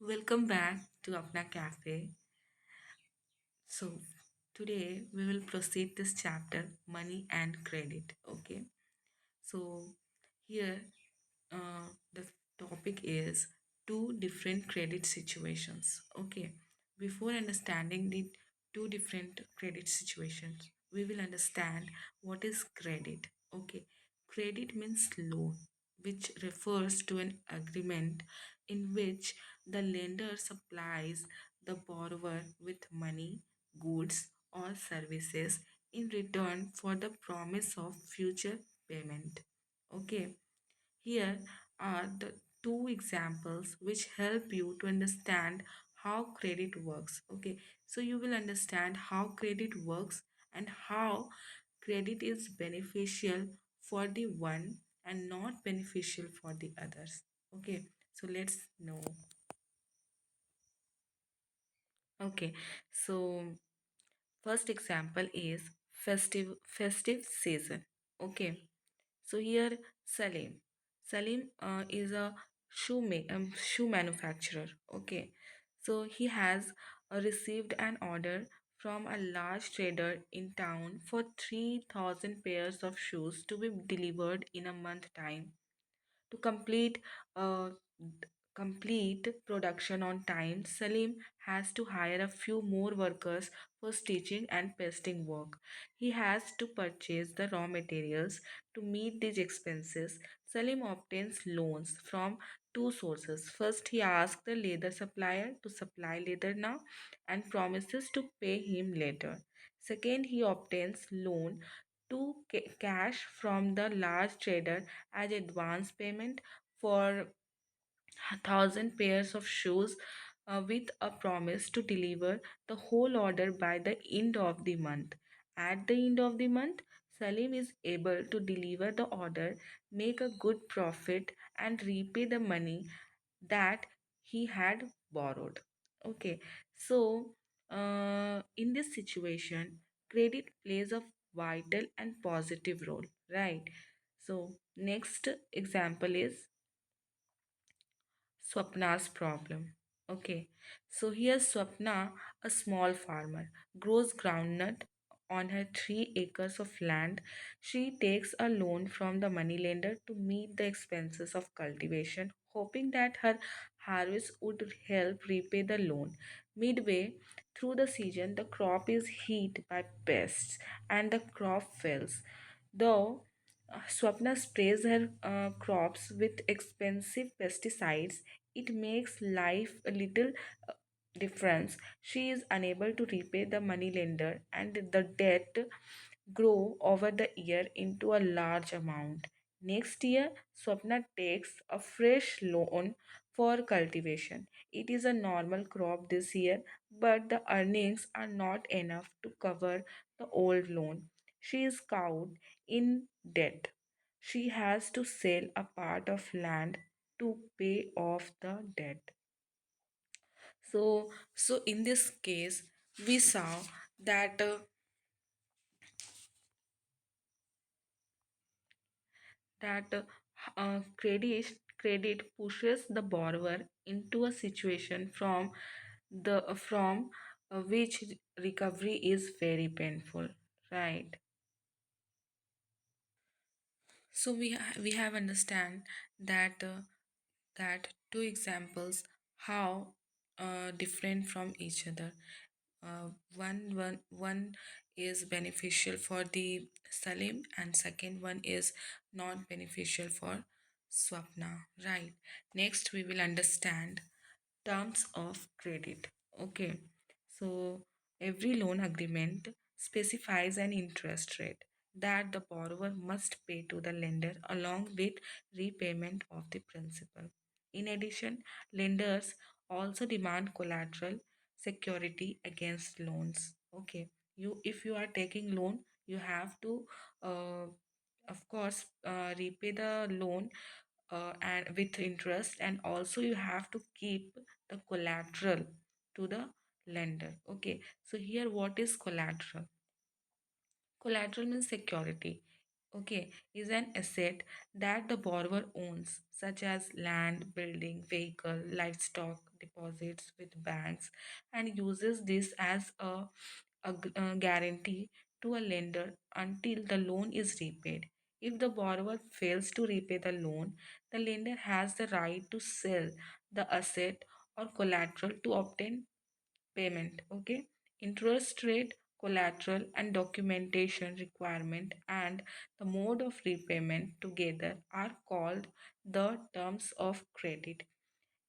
Welcome back to APNA CAFE. So, today we will proceed this chapter money and credit. Okay, so here the topic is two different credit situations. Okay, before understanding the two different credit situations, we will understand what is credit. Okay, credit means loan, which refers to an agreement in which the lender supplies the borrower with money, goods, or services in return for the promise of future payment. Okay, here are the two examples which help you to understand how credit works. Okay, so you will understand how credit works and how credit is beneficial for the one and not beneficial for the others. Okay, so let's know. Okay, so first example is festive season. Okay, so here Salim. Salim is a shoe manufacturer. Okay, so he has received an order from a large trader in town for 3,000 pairs of shoes to be delivered in a month time. To uh, complete production on time, Salim has to hire a few more workers for stitching and pasting work. He has to purchase the raw materials to meet these expenses. Salim obtains loans from two sources. First, he asks the leather supplier to supply leather now and promises to pay him later. Second, he obtains loan to cash from the large trader as advance payment for 1,000 pairs of shoes with a promise to deliver the whole order by the end of the month. At the end of the month, Salim is able to deliver the order, make a good profit, and repay the money that he had borrowed. Okay, so in this situation, credit plays a vital and positive role, right? So, next example is Swapna's problem. Okay, so here's Swapna, a small farmer, grows groundnut on her 3 acres of land. She takes a loan from the moneylender to meet the expenses of cultivation, hoping that her harvest would help repay the loan. Midway through the season, the crop is hit by pests and the crop fails. Though Swapna sprays her crops with expensive pesticides. It makes life a little uh, difference. She is unable to repay the money lender, and the debt grow over the year into a large amount. Next year, Swapna takes a fresh loan for cultivation. It is a normal crop this year, but the earnings are not enough to cover the old loan. She is caught in debt. She has to sell a part of land to pay off the debt. So in this case, we saw that that credit pushes the borrower into a situation from which recovery is very painful, right? So we have understand that that two examples how different from each other. One is beneficial for the Salim and second one is not beneficial for Swapna. Right. Next we will understand terms of credit. Okay. So every loan agreement specifies an interest rate that the borrower must pay to the lender along with repayment of the principal. In addition, lenders also demand collateral security against loans. Okay, you if you are taking loan, you have to of course repay the loan and with interest, and also you have to keep the collateral to the lender. Okay, so here what is collateral? Collateral means security. Okay, is an asset that the borrower owns, such as land, building, vehicle, livestock, deposits with banks and uses this as a guarantee to a lender until the loan is repaid. If the borrower fails to repay the loan, the lender has the right to sell the asset or collateral to obtain payment. Okay, interest rate, collateral, and documentation requirement and the mode of repayment together are called the terms of credit.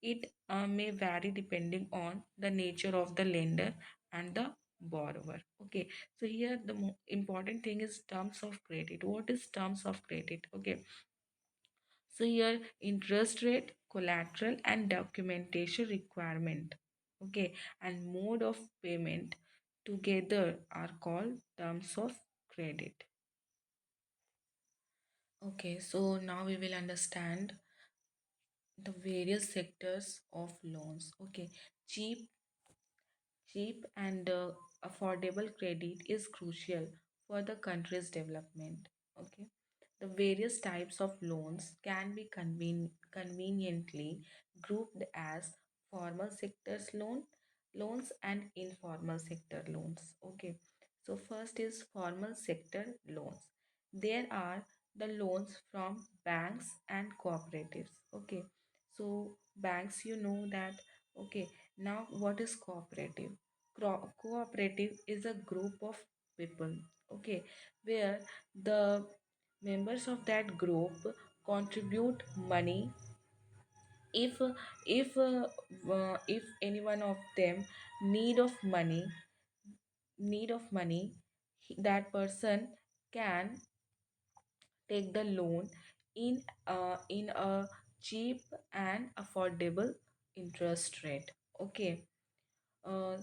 It may vary depending on the nature of the lender and the borrower. Okay, so here the important thing is terms of credit. What is terms of credit? Okay, so here interest rate, collateral, and documentation requirement. Okay, and mode of payment together are called terms of credit. Okay, so now we will understand the various sectors of loans. Okay, cheap cheap and affordable credit is crucial for the country's development. Okay, the various types of loans can be conveniently grouped as formal sectors loans and informal sector loans. Okay, so first is formal sector loans. There are the loans from banks and cooperatives. Okay, so banks, you know that. Okay, now what is cooperative? Cooperative is a group of people, okay, where the members of that group contribute money. If if uh, uh, if any one of them need of money need of money, that person can take the loan in a cheap and affordable interest rate. Okay, uh,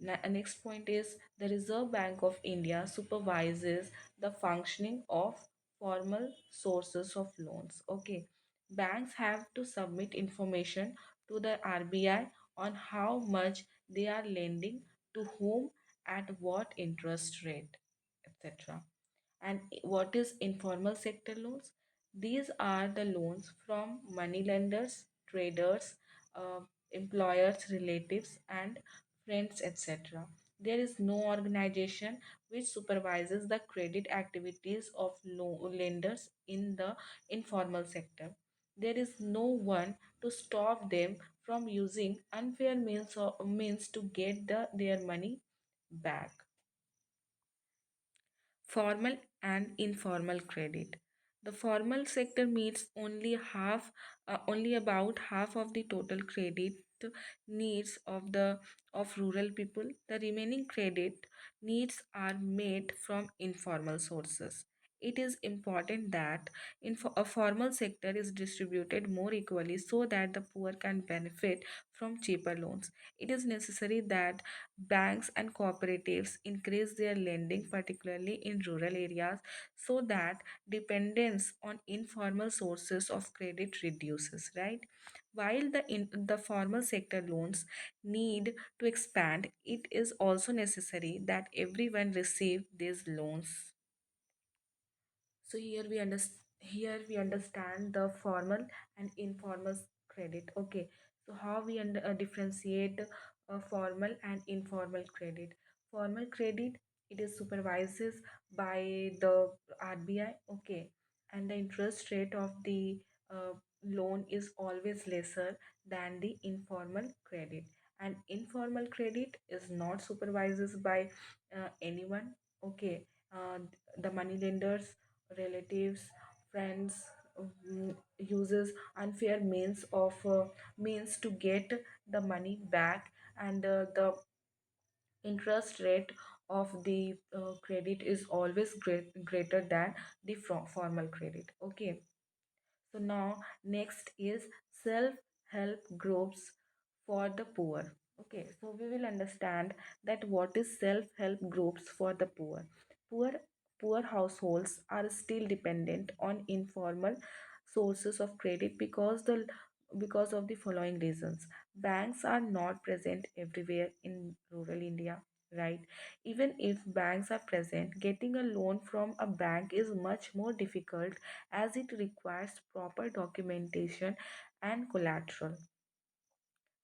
next point is the Reserve Bank of India supervises the functioning of formal sources of loans. Okay, banks have to submit information to the RBI on how much they are lending to whom at what interest rate, etc. And what is informal sector loans? These are the loans from money lenders, traders, uh, employers, relatives, and friends, etc. There is no organization which supervises the credit activities of lenders in the informal sector. There is no one to stop them from using unfair means to get their money back. Formal and informal credit. The formal sector meets only about half of the total credit needs of rural people. The remaining credit needs are made from informal sources. It is important that a formal sector is distributed more equally so that the poor can benefit from cheaper loans. It is necessary that banks and cooperatives increase their lending, particularly in rural areas, so that dependence on informal sources of credit reduces, right? While the formal sector loans need to expand, it is also necessary that everyone receive these loans. So here we understand the formal and informal credit. Okay, so how we differentiate formal and informal credit. Formal credit, it is supervises by the RBI. Okay, and the interest rate of the loan is always lesser than the informal credit. And informal credit is not supervised by anyone. Okay, the money lenders, relatives, friends, uses unfair means to get the money back, and the interest rate of the credit is always greater than the formal credit. Okay, so now next is self-help groups for the poor. Okay, so we will understand that what is self-help groups for the poor. Poor poor households are still dependent on informal sources of credit because of the following reasons. Banks are not present everywhere in rural India, right? Even if banks are present, getting a loan from a bank is much more difficult as it requires proper documentation and collateral.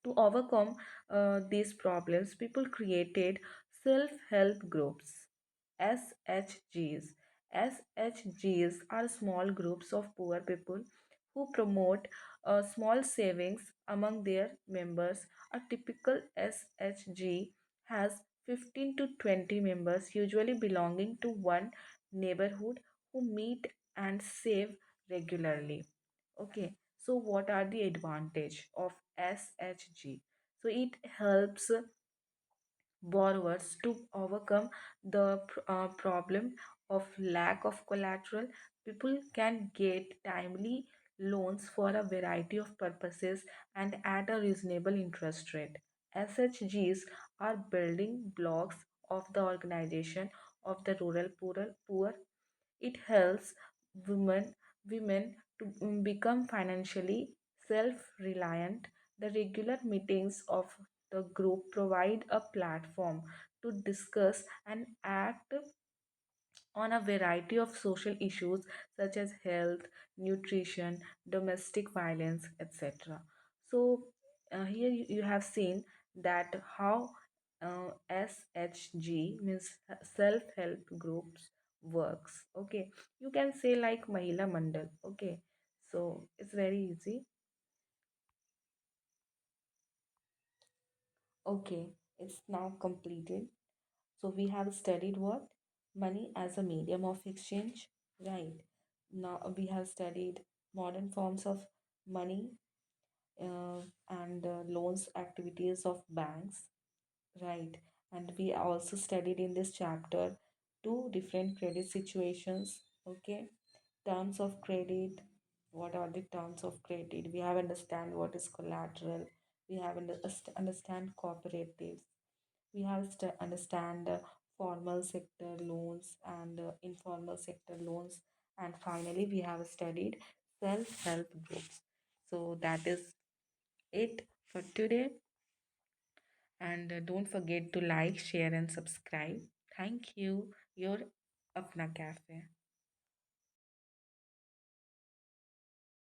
To overcome these problems, people created self help groups, SHGs. SHGs are small groups of poor people who promote small savings among their members. A typical SHG has 15 to 20 members, usually belonging to one neighborhood, who meet and save regularly. Okay, so what are the advantage of SHG? So it helps borrowers to overcome the problem of lack of collateral. People can get timely loans for a variety of purposes and at a reasonable interest rate. SHGs are building blocks of the organization of the rural poor. It helps women women to become financially self-reliant. The regular meetings of the group provide a platform to discuss and act on a variety of social issues such as health, nutrition, domestic violence, etc. So here you have seen that how SHG means self-help groups works. Okay, you can say like Mahila Mandal. Okay, so it's very easy. Okay, it's now completed. So we have studied what? Money as a medium of exchange, right? Now we have studied modern forms of money uh, and loans activities of banks, right? And we also studied in this chapter two different credit situations, okay? Terms of credit. What are the terms of credit? We have understand what is collateral. We have understand cooperatives. We have to understand formal sector loans and informal sector loans. And finally, we have studied self-help groups. So that is it for today. And don't forget to like, share, and subscribe. Thank you. Your APNA Cafe.